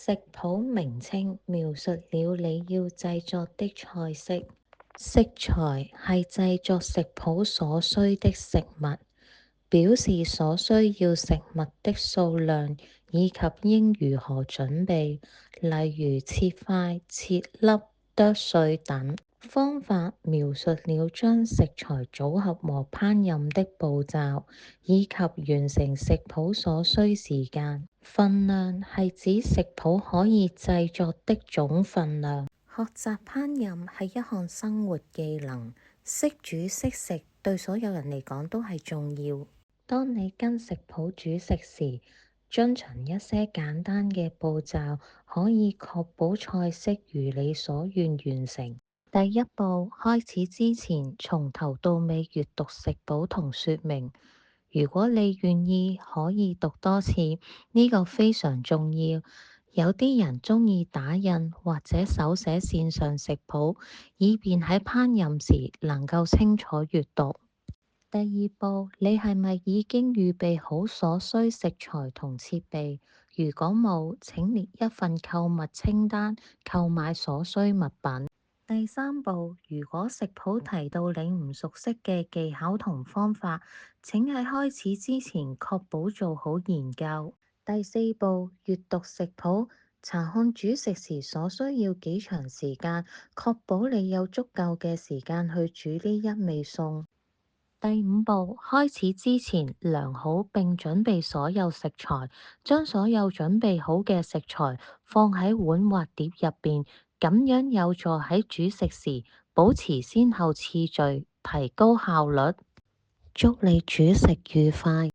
食譜名稱描述了你要製作的菜式。食材係製作食譜所需的食物，表示所需要食物的數量以及應如何準備，例如切塊、切粒、剁碎等。方法描述了將食材組合和烹飪的步驟，以及完成食譜所需時間。份量係指食譜可以製作的總份量。學習烹飪係一項生活技能，識煮識食對所有人嚟講都係重要。當你跟食譜煮食時，遵循一些簡單嘅步驟，可以確保菜式如你所願完成。第一步，開始之前，從頭到尾閱讀食譜同說明。如果你願意，可以讀多次，呢個非常重要。有啲人鍾意打印或者手寫線上食譜，以便喺烹飪時能夠清楚閱讀。第二步，你係咪已經預備好所需食材同設備？如果冇，請列一份購物清單，購買所需物品。第三步，如果食譜提到你唔熟悉嘅技巧同方法，請喺開始之前確保做好研究。第四步，閱讀食譜，查看煮食時所需要幾長時間，確保你有足夠嘅時間去煮呢一味餸。第五步，開始之前量好並準備所有食材，將所有準備好嘅食材放喺碗或碟入邊，咁樣有助喺煮食時保持先後次序，提高效率。祝你煮食愉快！